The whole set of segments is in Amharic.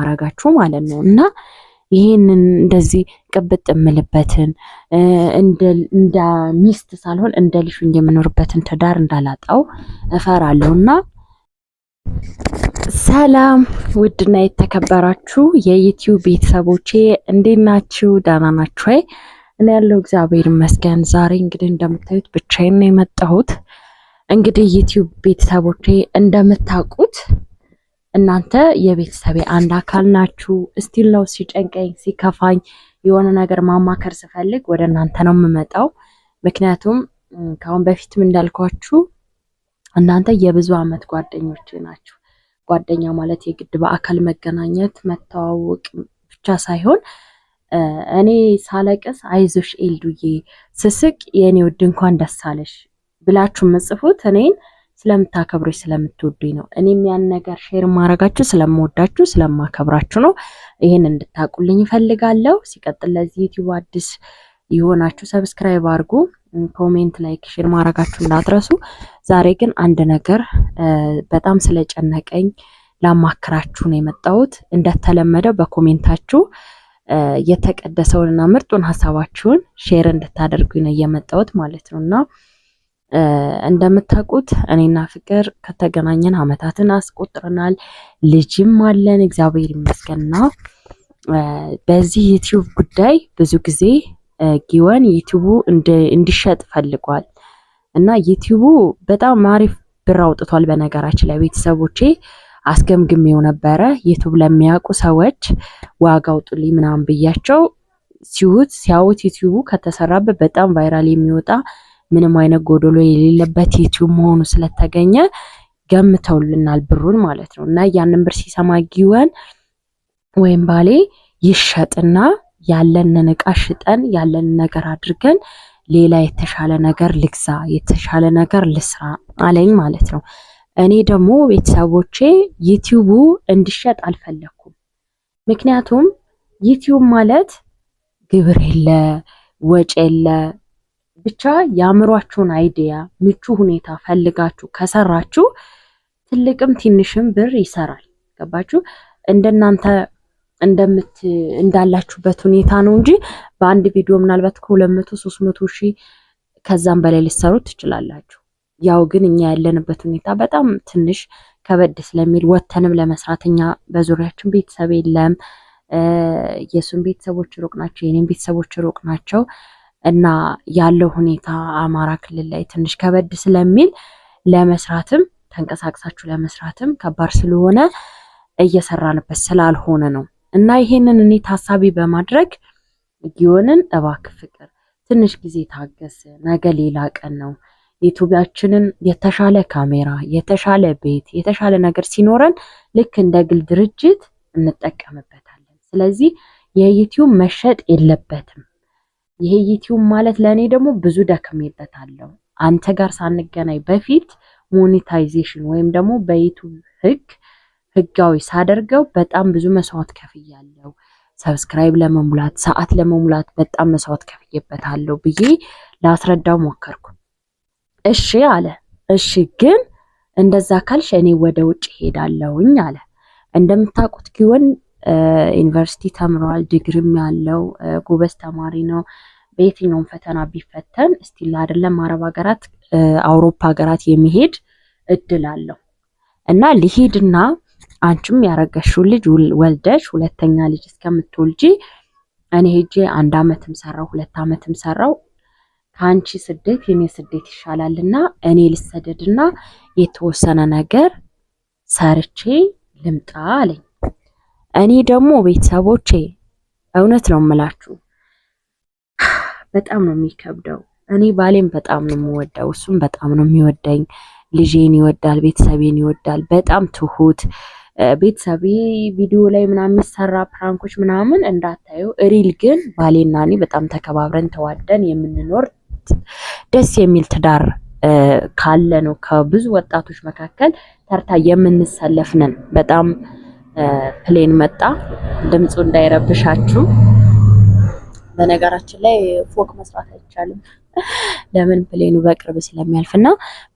ማረጋችሁ ማለት ነው። እና ይሄንን እንደዚህ ቅብጥ እምልበትን እንደ ሚስት ሳልሆን እንደ ልጅ የምኖርበትን ትዳር እንዳላጣው እፈራለሁና ሰላም ውድና የተከበራችሁ የዩቲዩብ ቤተሰቦቼ እንዴት ናችሁ? ደህና ናችሁ ወይ? እኔ ያለው እግዚአብሔር ይመስገን። ዛሬ እንግዲህ እንደምታዩት ብቻዬን ነው የመጣሁት። እንግዲህ ዩቲዩብ ቤተሰቦቼ እንደምታውቁት እናንተ የቤተሰቤ አንድ አካል ናችሁ። እስቲል ነው ሲጨንቀኝ ሲከፋኝ የሆነ ነገር ማማከር ስፈልግ ወደ እናንተ ነው የምመጣው። ምክንያቱም ከአሁን በፊትም እንዳልኳችሁ እናንተ የብዙ አመት ጓደኞቼ ናችሁ። ጓደኛ ማለት የግድ በአካል መገናኘት መተዋወቅ ብቻ ሳይሆን እኔ ሳለቅስ አይዞሽ ኤልዱዬ፣ ስስቅ የኔ ውድ እንኳን ደስ አለሽ ብላችሁ መጽፉት እኔን ስለምታከብሩኝ ስለምትወዱኝ ነው። እኔም ያን ነገር ሼር ማረጋችሁ ስለምወዳችሁ ስለማከብራችሁ ነው። ይሄን እንድታቁልኝ ፈልጋለሁ። ሲቀጥል ለዚህ ዩቲዩብ አዲስ ይሆናችሁ ሰብስክራይብ አድርጉ፣ ኮሜንት፣ ላይክ፣ ሼር ማረጋችሁ እንዳትረሱ። ዛሬ ግን አንድ ነገር በጣም ስለጨነቀኝ ላማክራችሁ ነው የመጣሁት። እንደተለመደው በኮሜንታችሁ የተቀደሰውንና ምርጡን ሀሳባችሁን ሼር እንድታደርጉኝ ነው የመጣሁት ማለት ነውና እንደምታውቁት እኔና ፍቅር ከተገናኘን አመታትን አስቆጥረናል። ልጅም አለን እግዚአብሔር ይመስገንና በዚህ ዩቲዩብ ጉዳይ ብዙ ጊዜ ጊወን ዩቲዩቡ እንዲሸጥ ፈልጓል እና ዩቲዩቡ በጣም አሪፍ ብር አውጥቷል። በነገራችን ላይ ቤተሰቦቼ አስገምግሜው ነበረ። ዩቲዩብ ለሚያውቁ ሰዎች ዋጋ አውጡልኝ ምናምን ብያቸው ሲያዩት ዩቲዩቡ ከተሰራበት በጣም ቫይራል የሚወጣ ምንም አይነት ጎዶሎ የሌለበት ዩቲዩብ መሆኑ ስለተገኘ ገምተውልናል ብሩን ማለት ነው። እና ያንን ብር ሲሰማ ጊወን ወይም ባሌ ይሸጥና ያለንን እቃ ሽጠን ያለንን ነገር አድርገን ሌላ የተሻለ ነገር ልግዛ፣ የተሻለ ነገር ልስራ አለኝ ማለት ነው። እኔ ደግሞ ቤተሰቦቼ ዩቲዩቡ እንዲሸጥ አልፈለኩም። ምክንያቱም ዩቲዩብ ማለት ግብር የለ ወጪ የለ፣ ብቻ ያምሯችሁን አይዲያ ምቹ ሁኔታ ፈልጋችሁ ከሰራችሁ ትልቅም ትንሽም ብር ይሰራል። ገባችሁ? እንደናንተ እንዳላችሁበት ሁኔታ ነው እንጂ በአንድ ቪዲዮ ምናልባት ከ200 300 ሺህ ከዛም በላይ ሊሰሩ ትችላላችሁ። ያው ግን እኛ ያለንበት ሁኔታ በጣም ትንሽ ከበድ ስለሚል ወተንም ለመስራት እኛ በዙሪያችን ቤተሰብ የለም። የሱን ቤተሰቦች ሩቅ ናቸው፣ የኔም ቤተሰቦች ሩቅ ናቸው እና ያለው ሁኔታ አማራ ክልል ላይ ትንሽ ከበድ ስለሚል ለመስራትም ተንቀሳቅሳችሁ ለመስራትም ከባድ ስለሆነ እየሰራንበት ስላልሆነ ነው። እና ይሄንን እኔ ታሳቢ በማድረግ ጊዮንን እባክህ ፍቅር ትንሽ ጊዜ ታገስ፣ ነገ ሌላ ቀን ነው። ዩቲዩባችንን የተሻለ ካሜራ፣ የተሻለ ቤት፣ የተሻለ ነገር ሲኖረን ልክ እንደ ግል ድርጅት እንጠቀምበታለን። ስለዚህ የዩቲዩብ መሸጥ የለበትም። ይሄ ዩቲዩብ ማለት ለኔ ደግሞ ብዙ ደክሜበታለሁ። አንተ ጋር ሳንገናኝ በፊት ሞኔታይዜሽን ወይም ደግሞ በዩቲዩብ ህጋዊ ሳደርገው በጣም ብዙ መስዋዕት ከፍያለሁ። ሰብስክራይብ ለመሙላት ሰዓት ለመሙላት በጣም መስዋዕት ከፍዬበታለሁ ብዬ ላስረዳው ሞከርኩ። እሺ አለ። እሺ ግን እንደዛ ካልሽ እኔ ወደ ውጭ ሄዳለሁኝ አለ። እንደምታውቁት ጊዮን ዩኒቨርሲቲ ተምሯል፣ ዲግሪም ያለው ጎበዝ ተማሪ ነው። በየትኛውም ፈተና ቢፈተን እስቲል አይደለም አረብ ሀገራት አውሮፓ ሀገራት የሚሄድ እድል አለው እና ሊሄድና አንቺም ያረጋሽው ልጅ ወልደሽ ሁለተኛ ልጅ እስከምትወልጂ እኔ ሄጄ 1 አመትም ሰራው 2 አመትም ሰራው ካንቺ ስደት የኔ ስደት ይሻላልና እኔ ልሰደድና የተወሰነ ነገር ሰርቼ ልምጣ አለኝ። እኔ ደግሞ ቤተሰቦቼ እውነት ነው የምላችሁ በጣም ነው የሚከብደው። እኔ ባሌም በጣም ነው የምወደው፣ እሱም በጣም ነው የሚወደኝ። ልጄን ይወዳል፣ ቤተሰቤን ይወዳል። በጣም ትሁት ቤተሰቤ ቪዲዮ ላይ ምናምን የሚሰራ ፕራንኮች ምናምን እንዳታዩ። ሪል ግን ባሌና እኔ በጣም ተከባብረን ተዋደን የምንኖር ደስ የሚል ትዳር ካለ ነው ከብዙ ወጣቶች መካከል ተርታ የምንሰለፍ ነን። በጣም ፕሌን መጣ፣ ድምፁ እንዳይረብሻችሁ። በነገራችን ላይ ፎቅ መስራት አይቻልም ለምን ፕሌኑ በቅርብ ስለሚያልፍና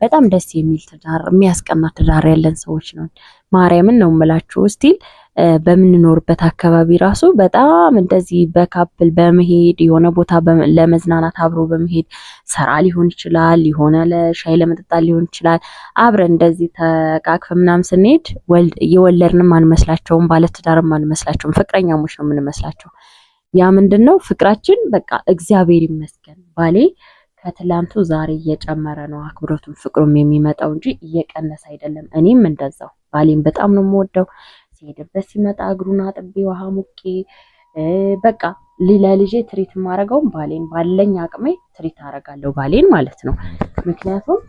በጣም ደስ የሚል ትዳር የሚያስቀና ትዳር ያለን ሰዎች ነው። ማርያምን ነው የምላችሁ። እስቲ በምንኖርበት አካባቢ ራሱ በጣም እንደዚህ በካፕል በመሄድ የሆነ ቦታ ለመዝናናት አብሮ በመሄድ ሰራ ሊሆን ይችላል፣ የሆነ ለሻይ ለመጠጣት ሊሆን ይችላል። አብረን እንደዚህ ተቃቅፈ ምናምን ስንሄድ የወለድንም አንመስላቸውም፣ ባለትዳርም አንመስላቸውም፣ ፍቅረኛሞች ነው የምንመስላቸው። ያ ምንድነው ፍቅራችን በቃ እግዚአብሔር ይመስገን ባሌ ከትላንቱ ዛሬ እየጨመረ ነው አክብሮቱም ፍቅሩም የሚመጣው እንጂ እየቀነሰ አይደለም። እኔም እንደዛው ባሌን በጣም ነው የምወደው። ሲሄድበት ሲመጣ እግሩን አጥቤ ውሃ ሙቄ በቃ ለልጄ ትሪት ማረጋው ባሌን ባለኝ አቅሜ ትሪት አረጋለሁ ባሌን ማለት ነው። ምክንያቱም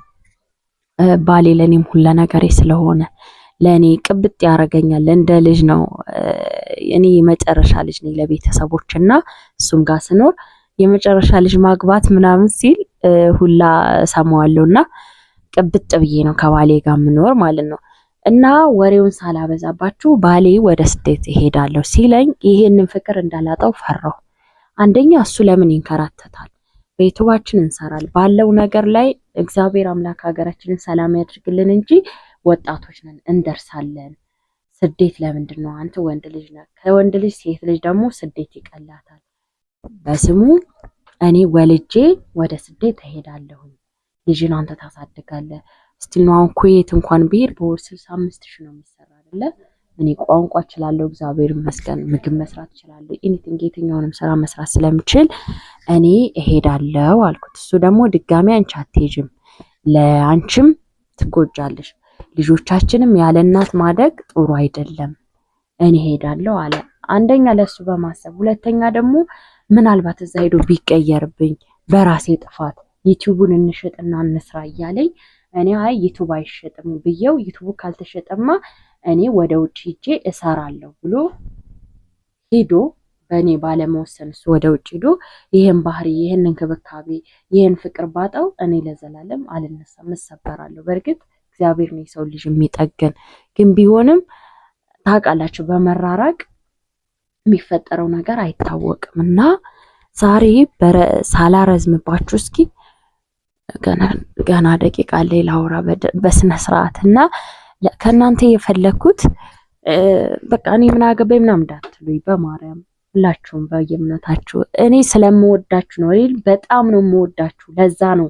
ባሌ ለኔም ሁሉ ነገሬ ስለሆነ ለኔ ቅብጥ ያረጋኛል፣ እንደ ልጅ ነው። እኔ የመጨረሻ ልጅ ነኝ ለቤተሰቦችና እሱም ጋር ስኖር የመጨረሻ ልጅ ማግባት ምናምን ሲል ሁላ ሰማዋለሁና ቅብጥ ብዬ ነው ከባሌ ጋር ምኖር ማለት ነው። እና ወሬውን ሳላበዛባችሁ ባሌ ወደ ስደት እሄዳለሁ ሲለኝ ይሄንን ፍቅር እንዳላጣው ፈራው። አንደኛ እሱ ለምን ይንከራተታል? በዩቲዩባችን እንሰራል ባለው ነገር ላይ እግዚአብሔር አምላክ ሀገራችንን ሰላም ያድርግልን እንጂ ወጣቶች ነን እንደርሳለን። ስደት ለምንድን ነው? አንተ ወንድ ልጅ ነህ። ከወንድ ልጅ ሴት ልጅ ደግሞ ስደት ይቀላታል። በስሙ እኔ ወልጄ ወደ ስደት እሄዳለሁ። ልጅን አንተ ታሳድጋለህ። ስቲል ነው አሁን ኩዌት እንኳን ብሄድ በወር 65,000 ነው የሚሰራ አይደለ? እኔ ቋንቋ እችላለሁ እግዚአብሔር ይመስገን፣ ምግብ መስራት እችላለሁ። ኤኒቲንግ የትኛውንም ስራ መስራት ስለምችል እኔ እሄዳለሁ አልኩት። እሱ ደግሞ ድጋሚ አንቺ አትሄጂም፣ ለአንቺም ትጎጃለሽ፣ ልጆቻችንም ያለ እናት ማደግ ጥሩ አይደለም፣ እኔ እሄዳለሁ አለ። አንደኛ ለሱ በማሰብ ሁለተኛ ደግሞ ምናልባት እዛ ሄዶ ቢቀየርብኝ በራሴ ጥፋት ዩቲዩቡን እንሽጥና እንስራ እያለኝ እኔ አይ ዩቲዩብ አይሸጥም ብየው ዩቲዩቡ ካልተሸጠማ እኔ ወደ ውጭ ሄጄ እሰራለሁ ብሎ ሄዶ በእኔ ባለመወሰን እሱ ወደ ውጭ ሄዶ ይሄን ባህሪ ይሄን እንክብካቤ ይሄን ፍቅር ባጣው እኔ ለዘላለም አልነሳም፣ እሰበራለሁ። በእርግጥ እግዚአብሔር ነው የሰው ልጅ የሚጠገን፣ ግን ቢሆንም ታውቃላችሁ በመራራቅ የሚፈጠረው ነገር አይታወቅም። እና ዛሬ ሳላረዝምባችሁ እስኪ ገና ደቂቃ ላይ ላውራ በስነ ስርዓት እና ከናንተ የፈለኩት በቃ እኔ ምን አገባኝ ምናምን እንዳትሉኝ በማርያም ሁላችሁም በየእምነታችሁ እኔ ስለምወዳችሁ ነው። በጣም ነው የምወዳችሁ። ለዛ ነው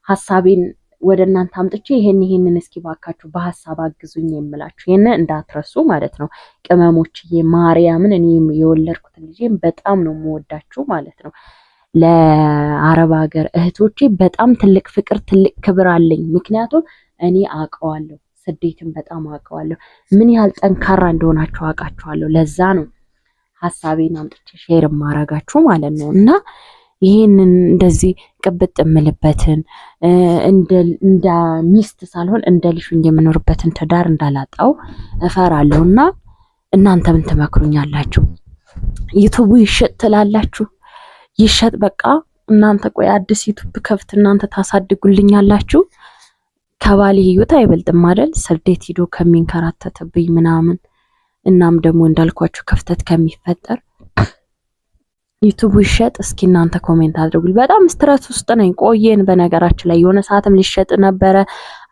ሐሳቤን ወደ እናንተ አምጥቼ ይሄንን እስኪ ባካችሁ በሐሳብ አግዙኝ የምላችሁ። ይሄን እንዳትረሱ ማለት ነው ቅመሞችዬ። ማርያምን እኔ የወለድኩት ልጄን በጣም ነው የምወዳችሁ ማለት ነው። ለአረብ ሀገር እህቶቼ በጣም ትልቅ ፍቅር ትልቅ ክብር አለኝ። ምክንያቱም እኔ አውቀዋለሁ፣ ስደትን በጣም አውቀዋለሁ፣ ምን ያህል ጠንካራ እንደሆናችሁ አውቃችኋለሁ። ለዛ ነው ሐሳቤን አምጥቼ ሼር ማረጋችሁ ማለት ነው። እና ይሄንን እንደዚህ ቅብጥ እምልበትን እንደ ሚስት ሳልሆን እንደ ልጅ የምኖርበትን ትዳር እንዳላጣው እፈራለሁና እናንተ ምን ትመክሩኛላችሁ? ዩቲዩብ ይሸጥ ትላላችሁ? ይሸጥ በቃ እናንተ ቆይ አዲስ ዩቲዩብ ከፍት እናንተ ታሳድጉልኛላችሁ? ከባሌ ህይወት አይበልጥም አይደል? ስደት ሂዶ ከሚንከራተትብኝ ምናምን እናም ደግሞ እንዳልኳችሁ ክፍተት ከሚፈጠር ዩቲዩብ ይሸጥ። እስኪ እናንተ ኮሜንት አድርጉልኝ። በጣም ስትረስ ውስጥ ነኝ። ቆየን በነገራችን ላይ የሆነ ሰዓትም ሊሸጥ ነበረ፣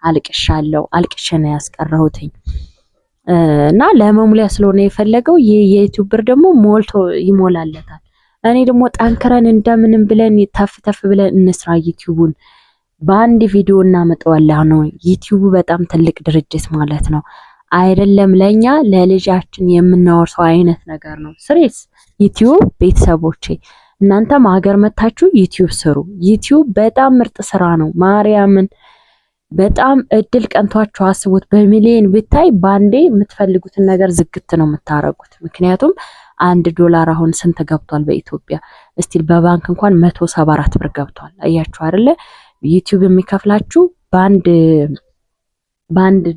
አልቅሻለሁ። አልቅሼ ነው ያስቀረሁትኝ እና ለመሙሊያ ስለሆነ የፈለገው የዩቲዩብ ብር ደግሞ ሞልቶ ይሞላለታል። እኔ ደግሞ ጠንክረን እንደምንም ብለን ተፍ ብለን እንስራ ዩቲዩቡን። በአንድ ቪዲዮ እናመጣዋለን ነው። ዩቲዩብ በጣም ትልቅ ድርጅት ማለት ነው አይደለም? ለኛ ለልጃችን የምናወርሰው አይነት ነገር ነው። ስሬስ ዩቲዩብ ቤተሰቦቼ እናንተም ሀገር መታችሁ ዩቲዩብ ስሩ። ዩቲዩብ በጣም ምርጥ ስራ ነው። ማርያምን በጣም እድል ቀንቷችሁ አስቡት። በሚሊዮን ብታይ ባንዴ የምትፈልጉትን ነገር ዝግት ነው የምታረጉት። ምክንያቱም $1 አሁን ስንት ገብቷል በኢትዮጵያ? እስቲል በባንክ እንኳን 174 ብር ገብቷል። አያችሁ አይደለ? ዩቲዩብ የሚከፍላችሁ በአንድ $1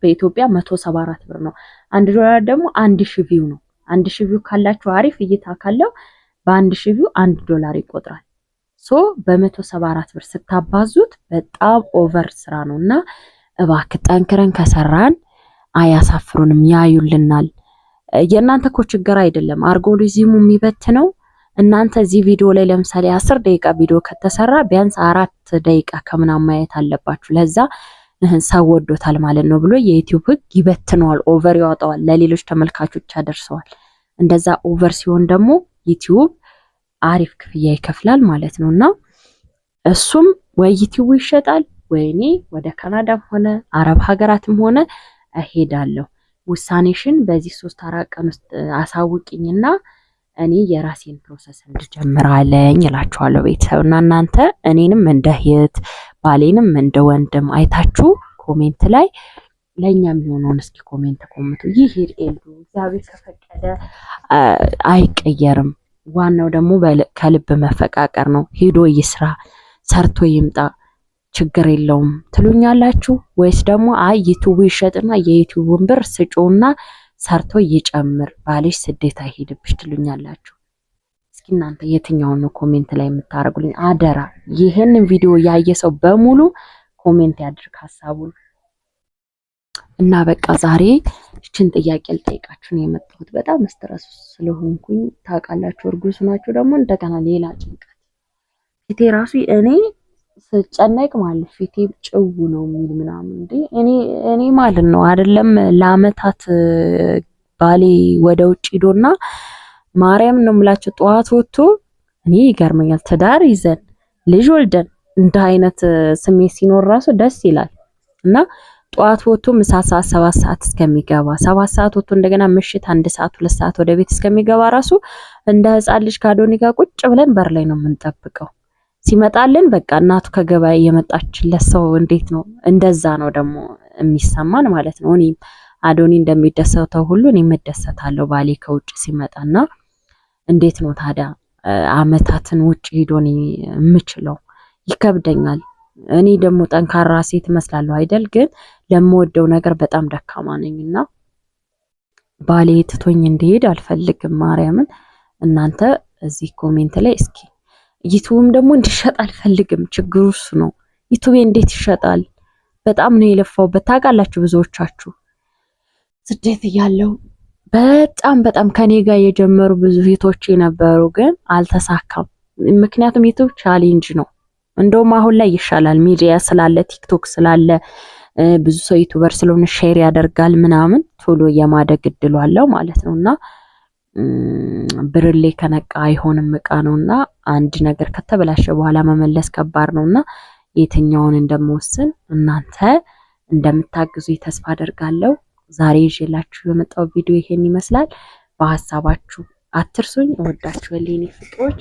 በኢትዮጵያ 174 ብር ነው። $1 ደግሞ 1000 ቪው ነው። 1000 ቪው ካላችሁ አሪፍ እይታ ካለው በ1000 ቪው $1 ይቆጥራል። ሶ በ174 ብር ስታባዙት በጣም ኦቨር ስራ ነውና እባክህ ጠንክረን ከሰራን አያሳፍሩንም፣ ያዩልናል። የእናንተ እኮ ችግር አይደለም አልጎሪዝሙ የሚበትነው። እናንተ እዚህ ቪዲዮ ላይ ለምሳሌ 10 ደቂቃ ቪዲዮ ከተሰራ ቢያንስ 4 ደቂቃ ከምናምን ማየት አለባችሁ። ለዛ ሰው ወዶታል ማለት ነው ብሎ የዩቲዩብ ህግ ይበትነዋል፣ ኦቨር ያወጣዋል፣ ለሌሎች ተመልካቾች ያደርሰዋል። እንደዛ ኦቨር ሲሆን ደግሞ ዩቲዩብ አሪፍ ክፍያ ይከፍላል ማለት ነውና እሱም ወይ ዩቲዩብ ይሸጣል ወይ እኔ ወደ ካናዳም ሆነ አረብ ሀገራትም ሆነ እሄዳለሁ። ውሳኔሽን በዚህ 3-4 ቀን ውስጥ አሳውቂኝና እኔ የራሴን ፕሮሰስ እንድጀምራለኝ እላችኋለሁ ቤተሰብና እናንተ እኔንም እንደ እህት ባሌንም እንደ ወንድም አይታችሁ ኮሜንት ላይ ለኛም የሆነውን እስኪ ኮሜንት ኮምቱ። ይሄ ኤልዱ እግዚአብሔር ከፈቀደ አይቀየርም። ዋናው ደግሞ ከልብ መፈቃቀር ነው። ሄዶ ይስራ ሰርቶ ይምጣ ችግር የለውም ትሉኛላችሁ ወይስ ደግሞ አይ ዩቲዩብ ይሸጥና የዩቲዩብን ብር ስጪውና ሰርቶ ይጨምር ባልሽ ስደት አይሄድብሽ ትሉኛላችሁ? እስኪ እናንተ የትኛውን ነው ኮሜንት ላይ የምታረጉልኝ? አደራ ይሄንን ቪዲዮ ያየ ሰው በሙሉ ኮሜንት ያድርግ ሐሳቡን። እና በቃ ዛሬ እችን ጥያቄ ልጠይቃችሁ ነው የመጣሁት። በጣም ስትረስ ስለሆንኩኝ ታውቃላችሁ፣ እርጉዝ ናችሁ ደግሞ እንደገና ሌላ ጭንቀት ፊቴ ራሱ እኔ ስጨነቅ ማለት ፊቴ ጭው ነው የሚል ምናምን እንዴ እኔ ማለት ነው አይደለም ለአመታት ባሌ ወደ ውጭ ሄዶና ማርያም ነው የምላችሁ ጠዋት ወጥቶ እኔ ይገርመኛል ትዳር ይዘን ልጅ ወልደን እንደ አይነት ስሜት ሲኖር ራሱ ደስ ይላል። እና ጠዋት ወጥቶ ምሳ ሰዓት 7 ሰዓት እስከሚገባ 7 ሰዓት ወጥቶ እንደገና ምሽት 1 ሰዓት 2 ሰዓት ወደ ቤት እስከሚገባ ራሱ እንደ ህፃን ልጅ ካዶኒ ጋር ቁጭ ብለን በር ላይ ነው የምንጠብቀው። ሲመጣልን በቃ እናቱ ከገበያ የመጣችለት ሰው እንዴት ነው እንደዛ ነው ደግሞ የሚሰማን ማለት ነው። እኔም አዶኒ እንደሚደሰተው ሁሉ እኔም እደሰታለሁ ባሌ ከውጭ ሲመጣና እንዴት ነው ታዲያ አመታትን ውጭ ሄዶኒ የምችለው ይከብደኛል። እኔ ደግሞ ጠንካራ ሴት መስላለሁ አይደል? ግን ለምወደው ነገር በጣም ደካማ ነኝና ባሌ ትቶኝ እንዲሄድ አልፈልግም። ማርያምን እናንተ እዚህ ኮሜንት ላይ እስኪ ዩቲዩብም ደግሞ እንዲሸጥ አልፈልግም። ችግሩ እሱ ነው። ዩቲዩብ እንዴት ይሸጣል? በጣም ነው የለፋውበት ታውቃላችሁ ብዙዎቻችሁ። ስደት ያለው በጣም ከኔ ጋር የጀመሩ ብዙ ሂቶች ነበሩ ግን አልተሳካም። ምክንያቱም ዩቲዩብ ቻሌንጅ ነው። እንደውም አሁን ላይ ይሻላል ሚዲያ ስላለ ቲክቶክ ስላለ ብዙ ሰው ዩቲዩበር ስለሆነ ሼር ያደርጋል ምናምን ቶሎ የማደግ እድሉ አለው ማለት ነውና ብርሌ ከነቃ አይሆንም እቃ ነውና አንድ ነገር ከተበላሸ በኋላ መመለስ ከባድ ነውና የትኛውን እንደምወስን እናንተ እንደምታግዙ ተስፋ አደርጋለሁ። ዛሬ ይዤላችሁ የመጣው ቪዲዮ ይሄን ይመስላል። በሐሳባችሁ አትርሱኝ። እወዳችኋለሁ የኔ ፍቅሮች።